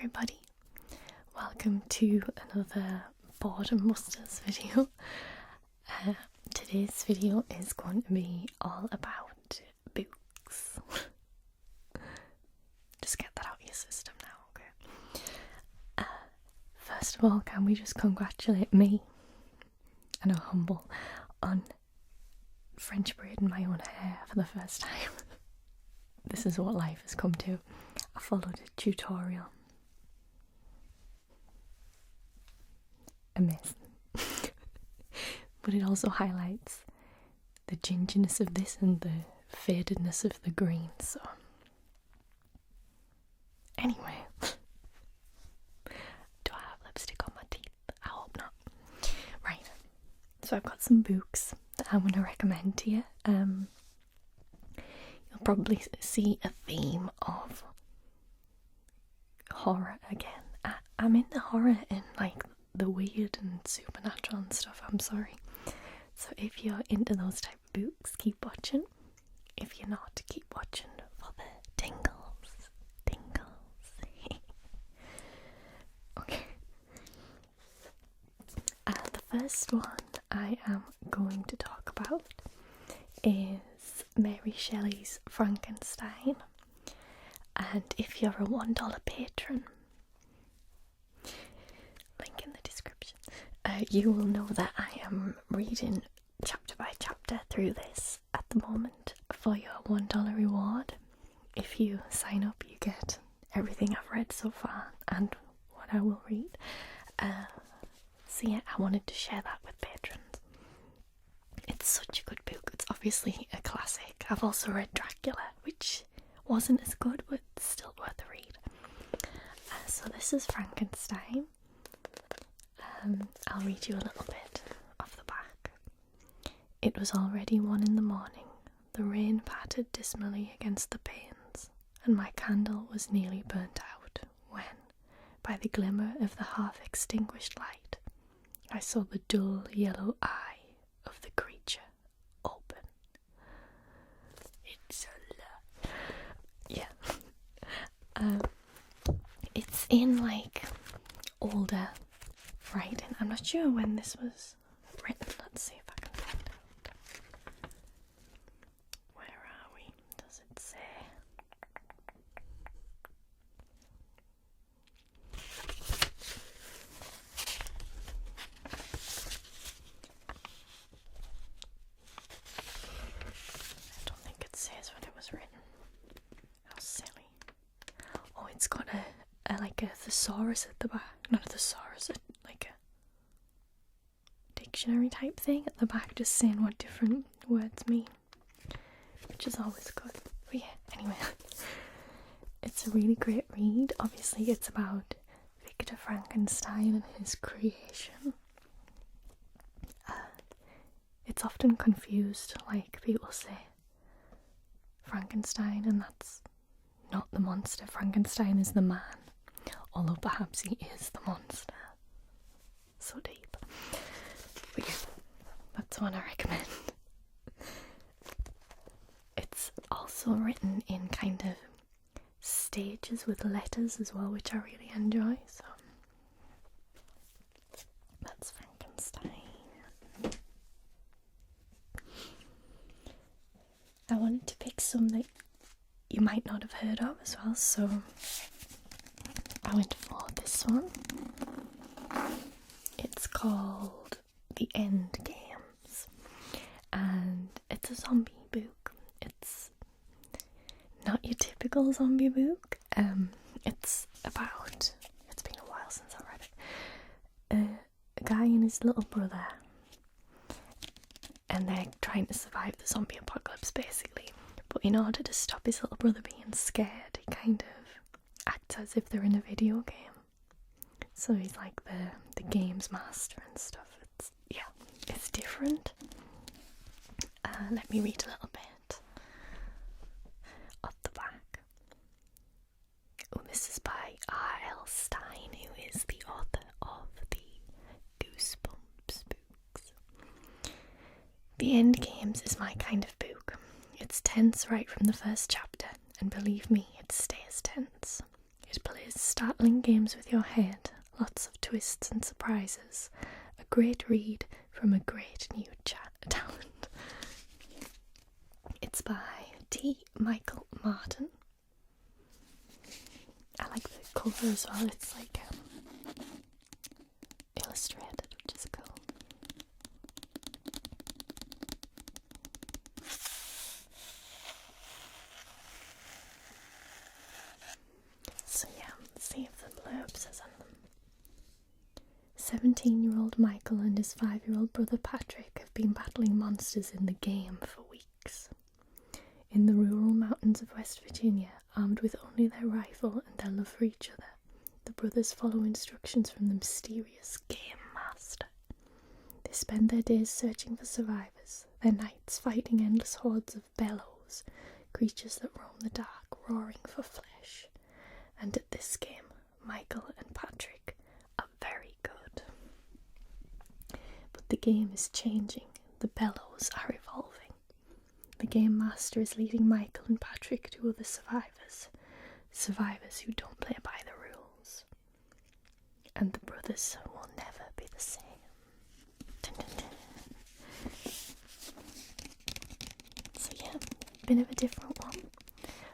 everybody, welcome to another Boredom Busters video. Today's video is going to be all about books. Just get that out of your system now, okay? First of all, can we just congratulate me, and I'm humble, on French braiding my own hair for the first time. This is what life has come to. I followed a tutorial. Amazing. But it also highlights the gingerness of this and the fadedness of the green, so anyway. Do I have lipstick on my teeth? I hope not. Right, so I've got some books that I want to recommend to you. You'll probably see a theme of horror again. I'm into horror and like the weird and supernatural and stuff, I'm sorry. So if you're into those type of books, keep watching. If you're not, keep watching for the tingles. Okay. The first one I am going to talk about is Mary Shelley's Frankenstein. And if you're a $1 patron, link in the description, you will know that I am reading chapter by chapter through this at the moment for your $1 reward. If you sign up, you get everything I've read so far and what I will read. So yeah, I wanted to share that with patrons. It's such a good book. It's obviously a classic. I've also read Dracula, which wasn't as good, but still worth a read. So this is Frankenstein. I'll read you a little bit off the back. It was already 1 a.m. The rain pattered dismally against the panes, and my candle was nearly burnt out when, by the glimmer of the half-extinguished light, I saw the dull yellow eye of the creature open. It's a lot. Yeah. It's in like older writing. I'm not sure when this was written. Let's see if I can find out. Where are we? Does it say? I don't think it says when it was written. How silly. Oh, it's got a like a thesaurus at the back. Not a thesaurus, like a dictionary type thing at the back, just saying what different words mean, which is always good. But yeah, anyway, it's a really great read. Obviously it's about Victor Frankenstein and his creation. It's often confused, like people say Frankenstein, and that's not the monster. Frankenstein is the man, although perhaps he is the monster. So deep. But yeah, that's one I recommend. It's also written in kind of stages with letters as well, which I really enjoy. So that's Frankenstein. I wanted to pick some that you might not have heard of as well, so I went for this one. It's called The End Games, and it's a zombie book. It's not your typical zombie book. It's been a while since I read it. A guy and his little brother, and they're trying to survive the zombie apocalypse basically. But in order to stop his little brother being scared, he kind of acts as if they're in a video game. So he's like the games master and stuff. It's different. Let me read a little bit off the back. Oh, this is by R.L. Stein, who is the author of the Goosebumps books. The End Games is my kind of book. It's tense right from the first chapter, and believe me, it stays tense. It plays startling games with your head, lots of twists and surprises. A great read from a great new talent. It's by T. Michael Martin. I like the cover as well. It's like illustrated, which is cool. So yeah, let's see if the blurb says on them. 17-year-old Michael and his 5-year-old brother Patrick have been battling monsters in the game for weeks. In the rural mountains of West Virginia, armed with only their rifle and their love for each other, the brothers follow instructions from the mysterious Game Master. They spend their days searching for survivors, their nights fighting endless hordes of bellows, creatures that roam the dark, roaring for flesh. And at this game, Michael and Patrick are very good. But the game is changing, the bellows are evolving. The Game Master is leading Michael and Patrick to other survivors who don't play by the rules. And the brothers will never be the same. Dun, dun, dun. So yeah, bit of a different one.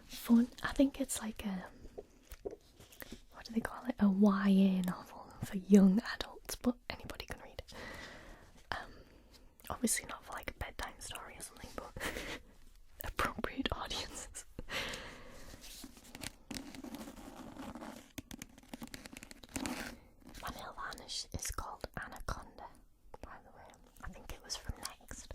Fun. I think it's like what do they call it? A YA novel for young adults, but anybody can read it. Obviously not for like a bedtime story or something, but appropriate audiences. My nail varnish is called Anaconda, by the way. I think it was from Next.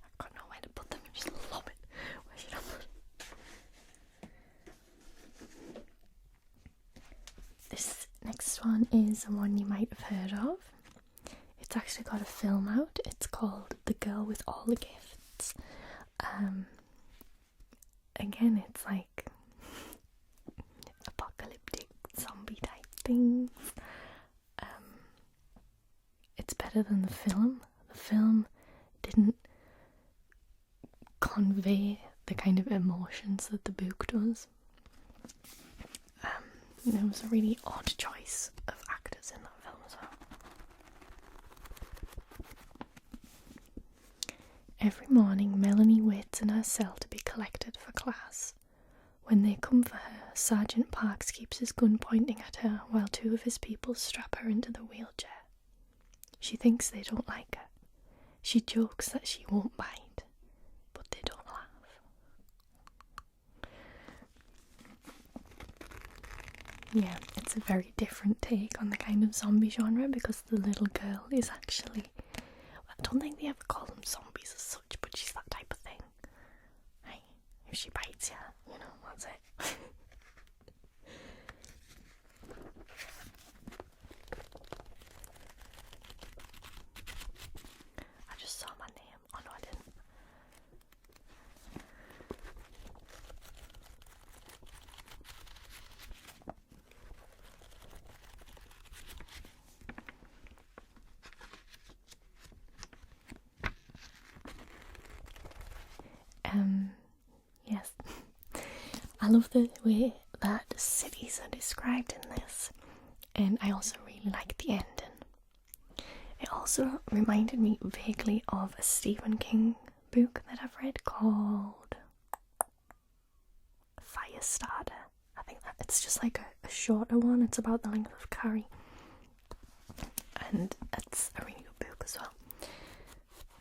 I've got nowhere to put them, I just love it. Where should I put it? This next one is one you might have heard of. It's actually got a film out. It's called The Girl with All the Gifts. Again, it's like apocalyptic zombie type things. It's better than the film. The film didn't convey the kind of emotions that the book does. There was a really odd choice of actors in that film as well. Every morning, Melanie waits in her cell to be collected for class. When they come for her, Sergeant Parks keeps his gun pointing at her while 2 of his people strap her into the wheelchair. She thinks they don't like her. She jokes that she won't bite, but they don't laugh. Yeah, it's a very different take on the kind of zombie genre because the little girl is actually... I don't think they ever call them zombies as such, but she's that type of thing. Hey, if she bites you, that's it. I just saw my name. Oh no, I didn't. Yes. I love the way that cities are described in this, and I also really like the ending. It also reminded me vaguely of a Stephen King book that I've read called Firestarter. I think that it's just like a shorter one. It's about the length of Carrie, and it's a really good book as well.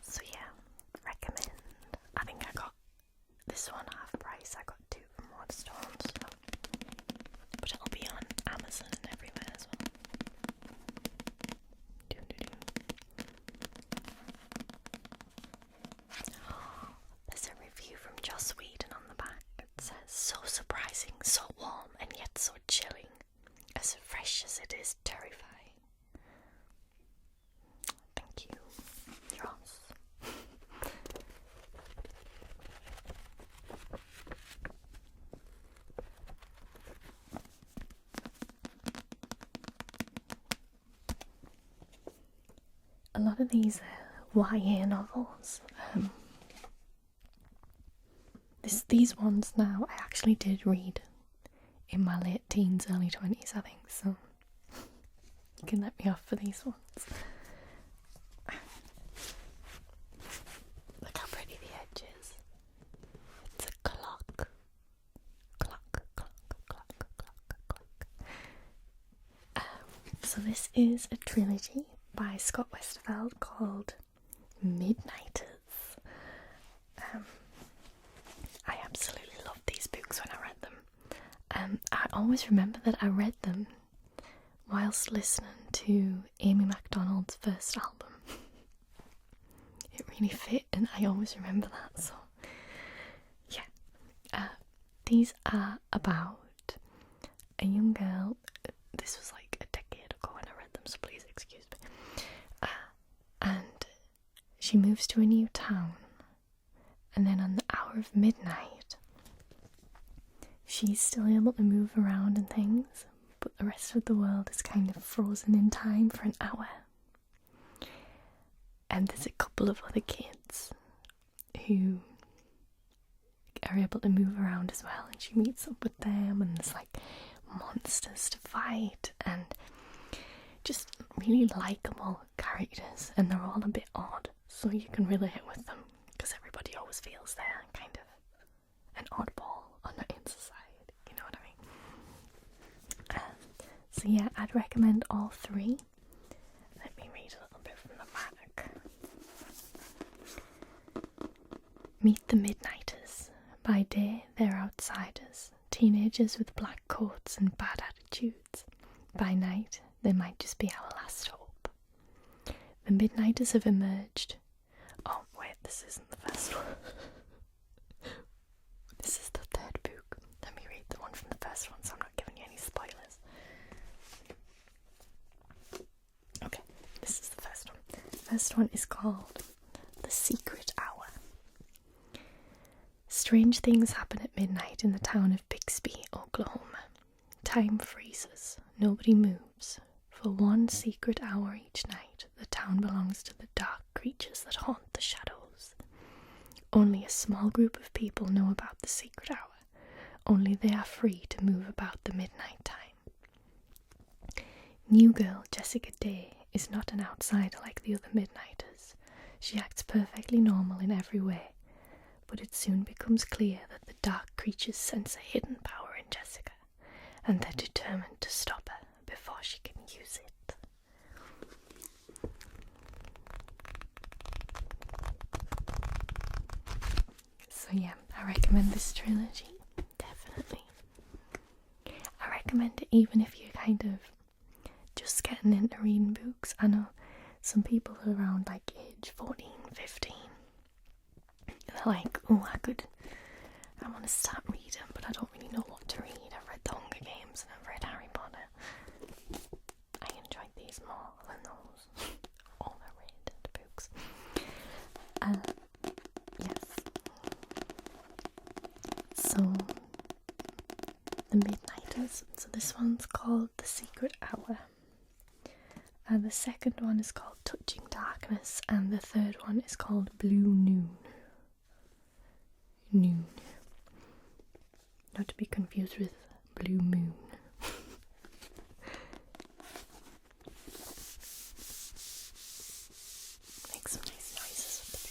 So yeah, recommend. I think I got this one half price. I got 2 from Waterstones, so. But it'll be on Amazon and everywhere as well. There's a review from Joss Whedon on the back. It says, so surprising, so warm, and yet so chilling. As fresh as it is terrifying. Thank you, Joss. a lot of these YA novels, these ones now I actually did read in my late teens, early 20s, I think, so you can let me off for these ones. Look how pretty the edge is. It's a clock. Clock, clock, clock, clock, clock. So this is a trilogy by Scott Westerfeld called Midnighters. I absolutely loved these books when I read them. I always remember that I read them whilst listening to Amy MacDonald's first album. It really fit, and I always remember that, so yeah. These are about a young girl. This was like a decade ago when I read them, so please excuse me. And she moves to a new town, and then on the hour of midnight, she's still able to move around and things, but the rest of the world is kind of frozen in time for an hour. And there's a couple of other kids who are able to move around as well, and she meets up with them, and there's like monsters to fight, and just really likeable characters, and they're all a bit odd, so you can relate with them, because everybody always feels they're kind of an oddball on the inside, you know what I mean? So yeah, I'd recommend all three. Let me read a little bit from the back. Meet the Midnighters. By day, they're outsiders, teenagers with black coats and bad attitudes. By night, they might just be our last hope. The Midnighters have emerged. Oh, wait, this isn't the first one. This is the third book. Let me read the one from the first one so I'm not giving you any spoilers. Okay, this is the first one. The first one is called The Secret Hour. Strange things happen at midnight in the town of Bixby, Oklahoma. Time freezes. Nobody moves. For one secret hour each night, the town belongs to the dark creatures that haunt the shadows. Only a small group of people know about the secret hour. Only they are free to move about the midnight time. New girl Jessica Day is not an outsider like the other Midnighters. She acts perfectly normal in every way, but it soon becomes clear that the dark creatures sense a hidden power in Jessica, and they're determined to stop her before she can use it. So yeah, I recommend this trilogy, definitely. I recommend it even if you're kind of just getting into reading books. I know some people around like age 14, 15, they're like, oh, I want to start reading, but I don't really know what to read. I've read The Hunger Games and I've read Harry Potter. I enjoyed these more than those overrated books. Yes. So, The Midnighters. So this one's called The Secret Hour. The second one is called Touching Darkness, and the third one is called Blue Noon. Noon. Not to be confused with Blue Moon. Make some nice noises with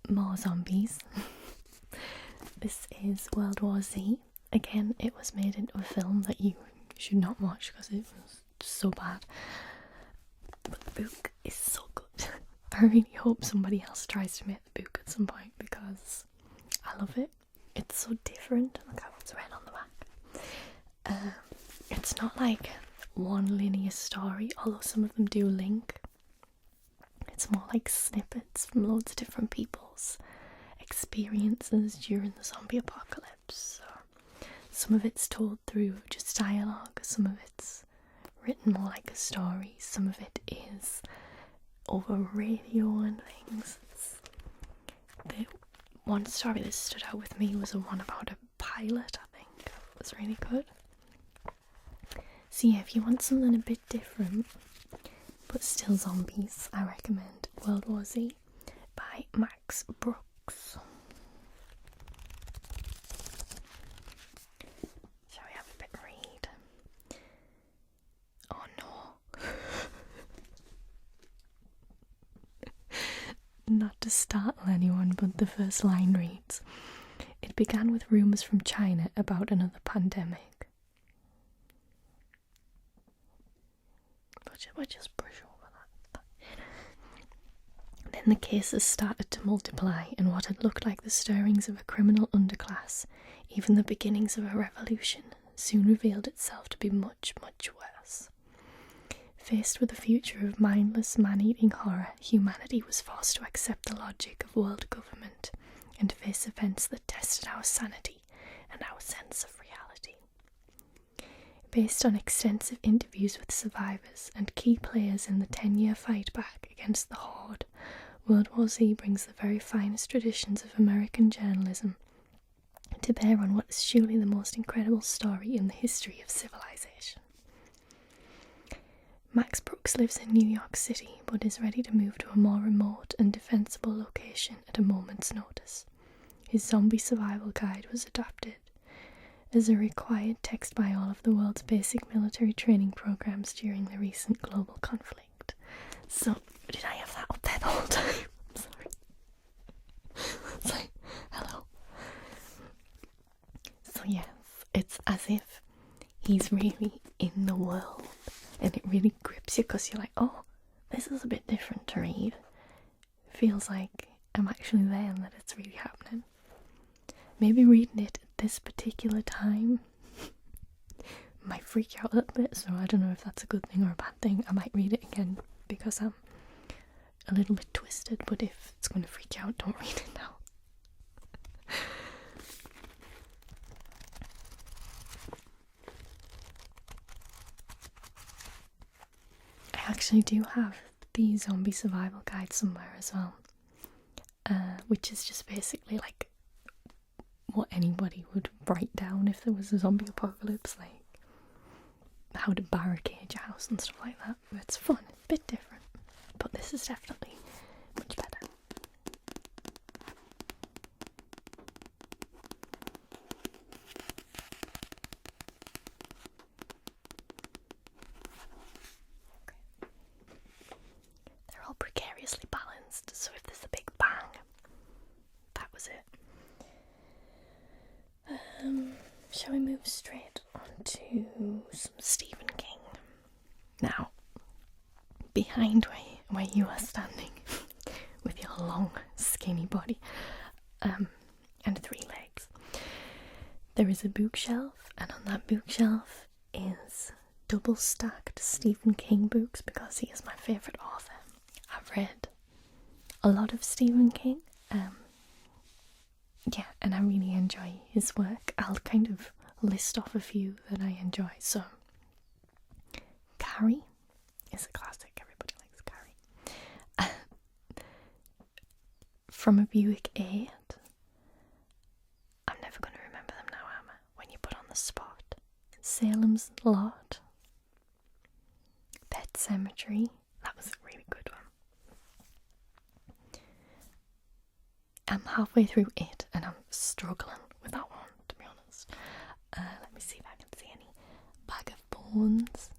the more zombies. This is World War Z. Again, it was made into a film that you should not watch because it was so bad. But the book is so good. I really hope somebody else tries to make the book at some point because I love it. It's so different. Look how it's red on the back. It's not like one linear story, although some of them do link. it's more like snippets from loads of different people's experiences during the zombie apocalypse. So some of it's told through just dialogue, some of it's written more like a story, some of it is over radio and things. The one story that stood out with me was one about a pilot, I think. It was really good. So yeah, if you want something a bit different, but still zombies, I recommend World War Z by Max Brooks. Shall we have a bit read? Oh no. Not to startle anyone, but the first line reads, "It began with rumours from China about another pandemic." But we'll just brush over that. Then the cases started to multiply, and what had looked like the stirrings of a criminal underclass, even the beginnings of a revolution, soon revealed itself to be much, much worse. Faced with a future of mindless, man-eating horror, humanity was forced to accept the logic of world government and face events that tested our sanity and our sense of reality. Based on extensive interviews with survivors and key players in the 10-year fight back against the Horde, World War Z brings the very finest traditions of American journalism to bear on what is surely the most incredible story in the history of civilization. Max Brooks lives in New York City, but is ready to move to a more remote and defensible location at a moment's notice. His zombie survival guide was adapted as a required text by all of the world's basic military training programs during the recent global conflict. So, did I have that up there the whole time? Sorry. It's like, hello. So yes, it's as if he's really in the world, and it really grips you because you're like, oh, this is a bit different to read. It feels like I'm actually there and that it's really happening. Maybe reading it at this particular time might freak you out a little bit, so I don't know if that's a good thing or a bad thing. I might read it again because I'm a little bit twisted, but if it's going to freak you out, don't read it now. I actually do have the zombie survival guide somewhere as well, which is just basically like what anybody would write down if there was a zombie apocalypse, like how to barricade your house and stuff like that. It's fun, it's a bit different, but this is definitely much better. They're all precariously balanced, so if there's a big bang, that was it. Shall we move straight on to some Stephen King? Now, behind where you are standing, with your long, skinny body, and 3 legs, there is a bookshelf, and on that bookshelf is double-stacked Stephen King books because he is my favourite author. I've read a lot of Stephen King, and I really enjoy his work. I'll kind of list off a few that I enjoy. So, Carrie is a classic. Everybody likes Carrie. From a Buick 8. I'm never going to remember them now, am I? When you put on the spot. Salem's Lot. Pet Cemetery. That was a really good one. I'm halfway through it and I'm struggling with that one, to be honest. Let me see if I can see any. Bag of Bones,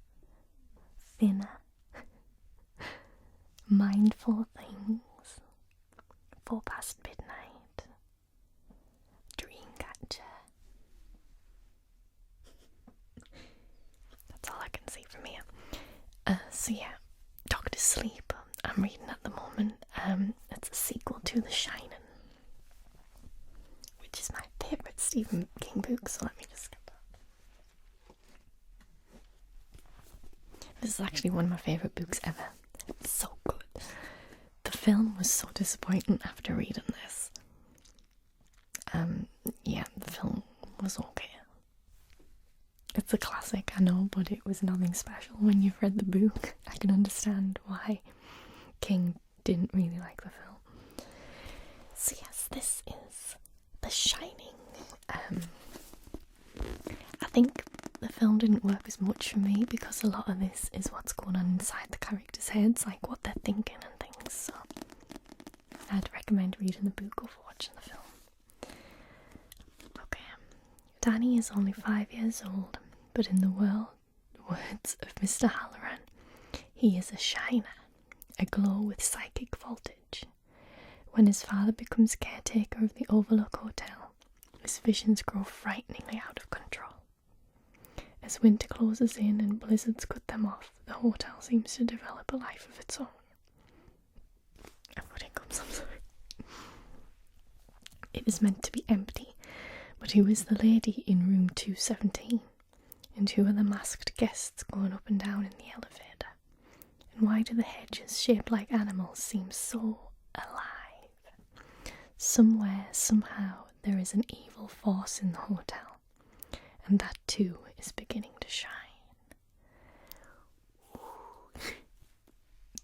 Thinner, Mindful Things, 4 Past Midnight, Dreamcatcher. That's all I can see from here. So yeah, Doctor Sleep, I'm reading at the moment. It's a sequel to The Shining, which is my favourite Stephen King book, so let me just get that. This is actually one of my favourite books ever. It's so good. was so disappointing after reading this. Yeah, the film was okay. It's a classic, I know, but it was nothing special. When you've read the book, I can understand why King didn't really like the film. So yes, this is The Shining. I think the film didn't work as much for me because a lot of this is what's going on inside the characters' heads, like what they're thinking and things, so I'd recommend reading the book over watching the film. Okay, Danny is only 5 years old, but in the words of Mr. Halloran, he is a shiner, aglow with psychic voltage. When his father becomes caretaker of the Overlook Hotel, his visions grow frighteningly out of control. As winter closes in and blizzards cut them off, the hotel seems to develop a life of its own. I'm sorry. It is meant to be empty, but who is the lady in room 217? And who are the masked guests going up and down in the elevator? And why do the hedges shaped like animals seem so alive? Somewhere, somehow, there is an evil force in the hotel, and that too is beginning to shine.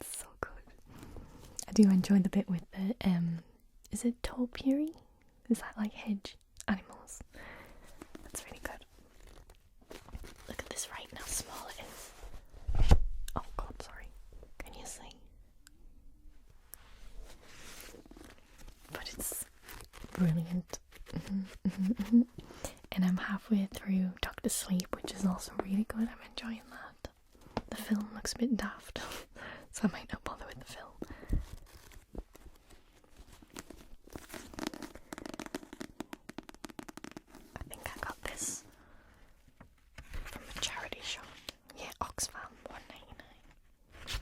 It's so good. I do enjoy the bit with the, is it topiary? Is that like hedge animals? That's really good. Look at this right now, how small it is. Oh god, sorry. Can you see? But it's brilliant. And I'm halfway through Doctor Sleep, which is also really good. I'm enjoying that. The film looks a bit daft, so I might not bother with the film. I think I got this from a charity shop. Yeah, Oxfam, $1.99.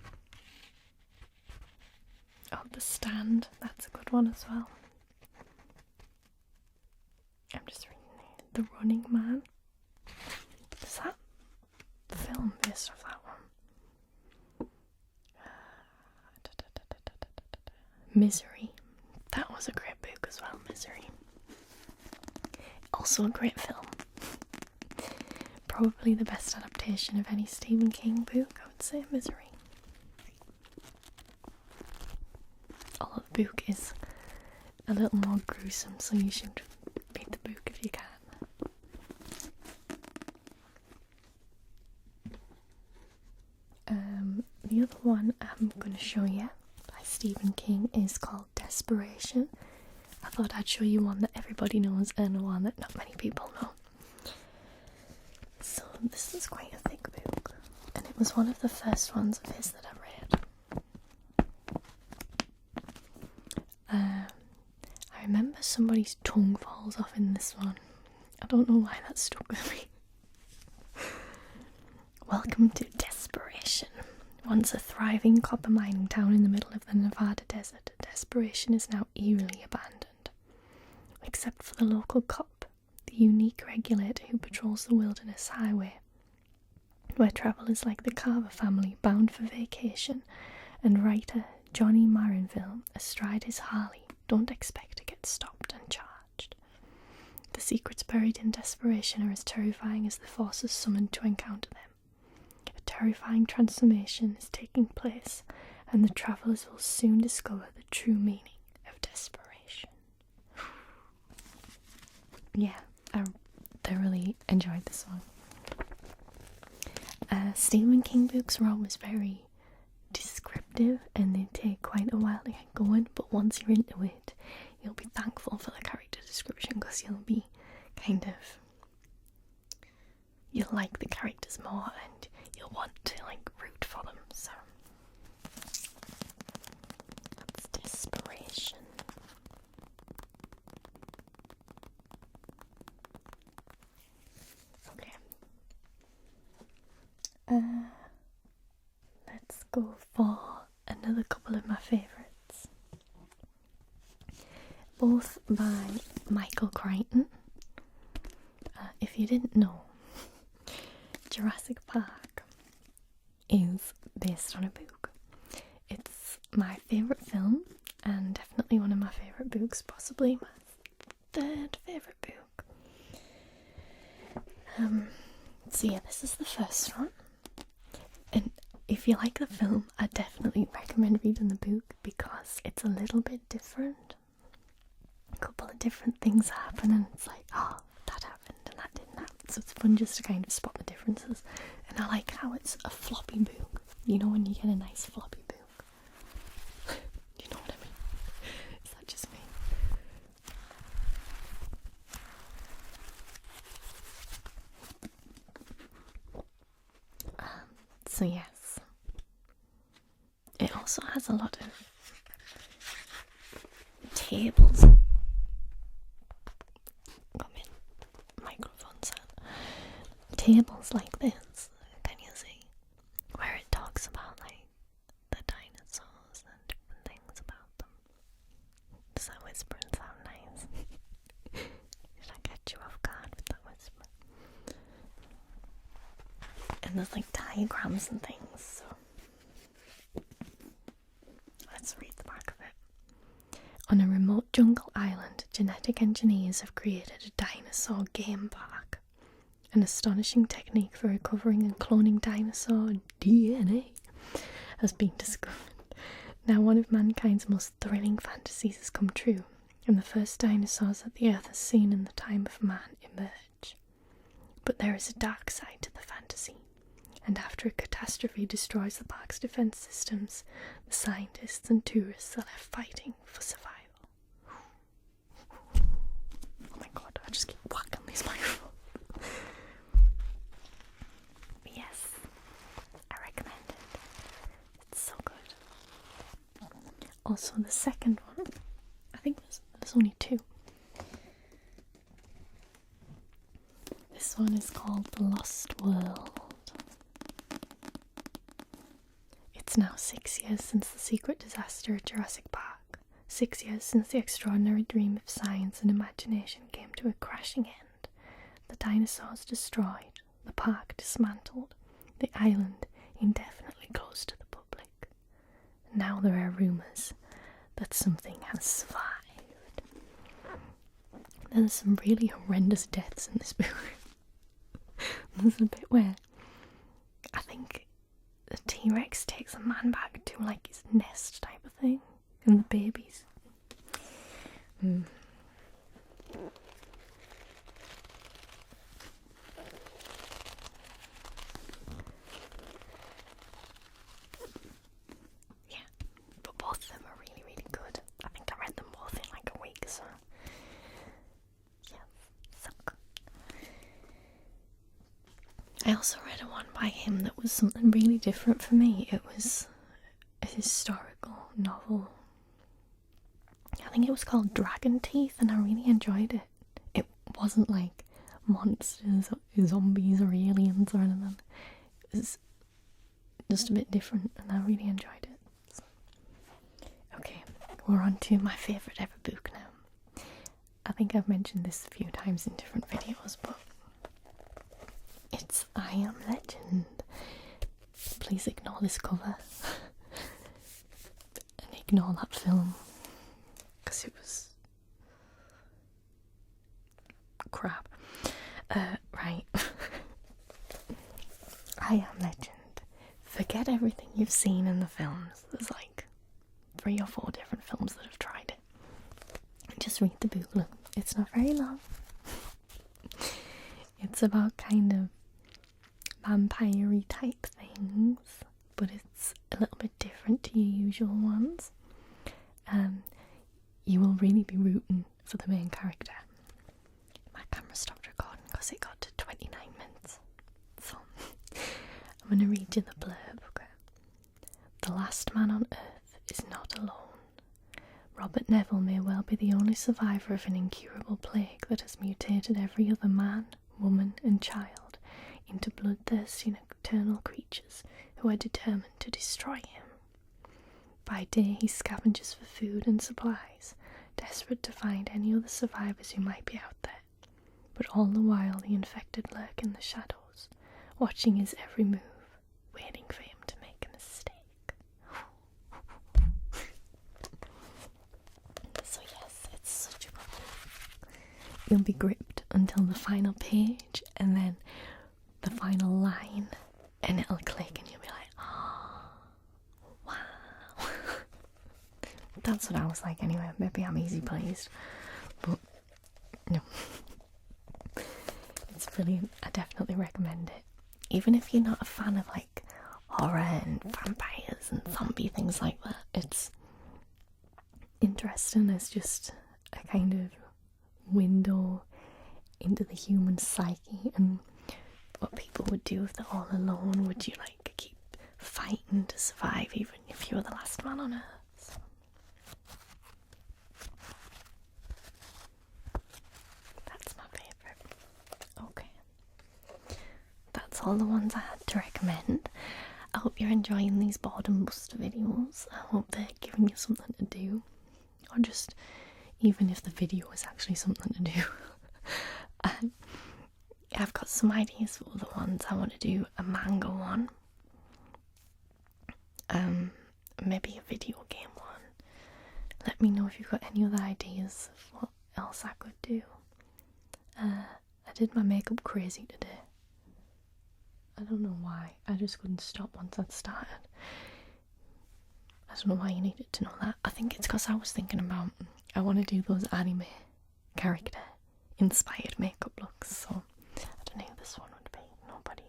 Oh, The Stand, that's a good one as well. I'm just reading The Running Man. Is that the film based off that one? Misery. That was a great book as well, Misery. Also a great film. Probably the best adaptation of any Stephen King book, I would say, Misery. Although the book is a little more gruesome, so you should read the book if you can. The other one I'm going to show you by Stephen King is called Desperation. I thought I'd show you one that everybody knows and one that not many people know. So this is quite a thick book, and it was one of the first ones of his that I read. I remember somebody's tongue falls off in this one. I don't know why that stuck with me. Welcome to Desperation. Once a thriving copper mining town in the middle of the Nevada desert, Desperation is now eerily abandoned. Except for the local cop, the unique regulator who patrols the wilderness highway, where travellers like the Carver family bound for vacation, and writer Johnny Marinville astride his Harley don't expect to get stopped and charged. The secrets buried in Desperation are as terrifying as the forces summoned to encounter them. A terrifying transformation is taking place, and the travellers will soon discover the true meaning of desperation. Yeah, I thoroughly enjoyed this one. Stephen King books are always very descriptive and they take quite a while to get going, but once you're into it, you'll be thankful for the character description because you'll be you'll like the characters more and you'll want to root for them, so that's Desperation. Okay. Let's go for another couple of my favourites. Both by Michael Crichton. If you didn't know, Jurassic Park is based on a book. It's my favourite film, and definitely one of my favourite books, possibly my third favourite book. So yeah, this is the first one, and if you like the film, I definitely recommend reading the book because it's a little bit different. A couple of different things happen and it's like, oh, that happened and that didn't happen, so it's fun just to kind of spot the differences. And I like how it's a floppy book, you know, when you get a nice floppy book. You know what I mean? Is that just me? So yes, it also has a lot of tables. Got my microphone set. Tables like this, can you see? Where it talks about like the dinosaurs and different things about them. Does that whispering sound nice? Did I catch you off guard with that whisper? And there's like diagrams and things, so let's read the back of it. On a remote jungle island, genetic engineers have created a dinosaur game park. An astonishing technique for recovering and cloning dinosaur DNA has been discovered. Now one of mankind's most thrilling fantasies has come true, and the first dinosaurs that the earth has seen in the time of man emerge. But there is a dark side to the fantasy, and after a catastrophe destroys the park's defense systems, the scientists and tourists are left fighting for survival. Oh my god, I just keep whacking these microphones. Yes, I recommend it. It's so good. Also, the second one, I think there's only two. This one is called The Lost World. It's now 6 years since the secret disaster at Jurassic Park. 6 years since the extraordinary dream of science and imagination came to a crashing end. The dinosaurs destroyed, the park dismantled, the island indefinitely closed to the public. Now there are rumours that something has survived. There's some really horrendous deaths in this book. There's a bit where I think the T-Rex takes a man back to like his nest type of thing, and the babies. Yeah, but both of them are really, really good. I think I read them both in like a week, so yeah, so good. I also read a one by him that was something really different for me. It was a historical novel. I think it was called Dragon Teeth, and I really enjoyed it. It wasn't like monsters or zombies or aliens or anything. It was just a bit different, and I really enjoyed it. So, okay, we're on to my favourite ever book now. I think I've mentioned this a few times in different videos, but it's I Am Legend. Please ignore this cover and ignore that film, because it was crap. Right. I Am Legend. Forget everything you've seen in the films. There's like 3 or 4 different films that have tried it. Just read the book. Look, it's not very long. It's about kind of vampire-y type things, but it's a little bit different to your usual ones. You will really be rooting for the main character. My camera stopped recording because it got to 29 minutes. So, I'm going to read you the blurb, okay? The last man on Earth is not alone. Robert Neville may well be the only survivor of an incurable plague that has mutated every other man, woman and child into bloodthirsty nocturnal creatures who are determined to destroy him. By day he scavenges for food and supplies, desperate to find any other survivors who might be out there. But all the while the infected lurk in the shadows, watching his every move, waiting for him to make a mistake. you'll be gripped until the final page and then the final line, and it'll click and you'll be like, oh, wow. That's what I was like anyway. Maybe I'm easy pleased, but no. It's brilliant. I definitely recommend it. Even if you're not a fan of like horror and vampires and zombie things like that, it's interesting as just a kind of window into the human psyche and what people would do if they're all alone. Would you like keep fighting to survive even if you're the last man on earth? So. That's my favourite. Okay. That's all the ones I had to recommend. I hope you're enjoying these Boredom Buster videos. I hope they're giving you something to do. Or just, even if the video is actually something to do. I've got some ideas for other ones. I want to do a manga one. Maybe a video game one. Let me know if you've got any other ideas of what else I could do. I did my makeup crazy today. I don't know why. I just couldn't stop once I'd started. I don't know why you needed to know that. I think it's because I was thinking about, I want to do those anime character inspired makeup looks, so I don't know who this one would be, nobody.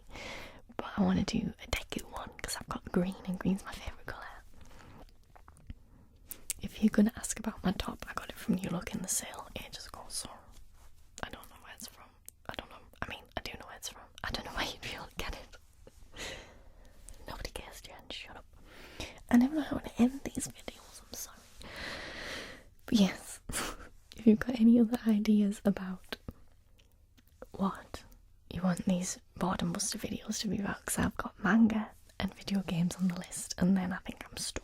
But I want to do a Deku one because I've got green and green's my favourite colour. If you're going to ask about my top, I got it from You Look in the Sale ages ago, so I don't know where it's from. I don't know. I mean, I do know where it's from. I don't know why you'd be able to get it. Nobody cares, Jen. Shut up. I never know how to end these videos. I'm sorry. But yes, if you've got any other ideas about what you want these Boredom Buster videos to be about, because I've got manga and video games on the list, and then I think I'm stuck.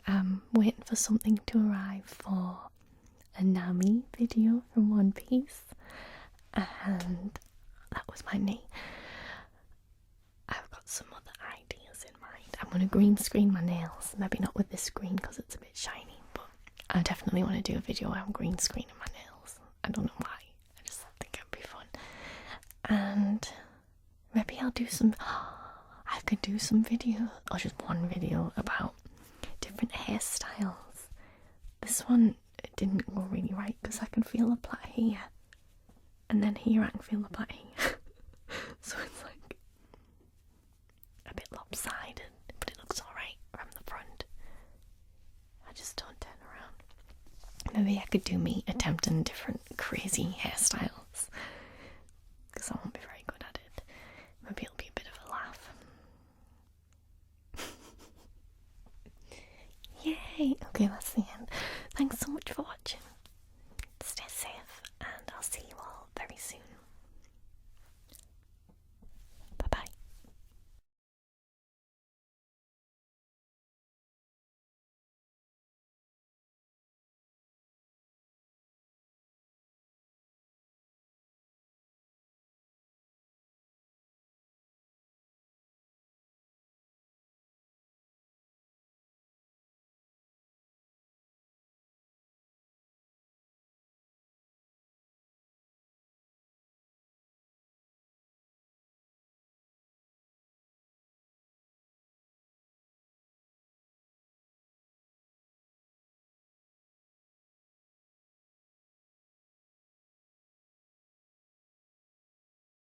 I'm waiting for something to arrive for a Nami video from One Piece, and that was my knee. I've got some other ideas in mind. I'm going to green screen my nails, maybe not with this screen because it's a bit shiny, but I definitely want to do a video where I'm green screening my nails. I don't know why, I just think it'd be fun. And maybe I'll do some, I could do some video, or just one video about different hairstyles. This one didn't go really right because I can feel a plait here, and then here I can feel the plait here. So it's like a bit lopsided, but it looks alright from the front. I just don't turn around. Maybe I could do me attempting different crazy hairstyles, because I won't be very good at it. Maybe it'll be a bit of a laugh. Yay! Okay, that's the end.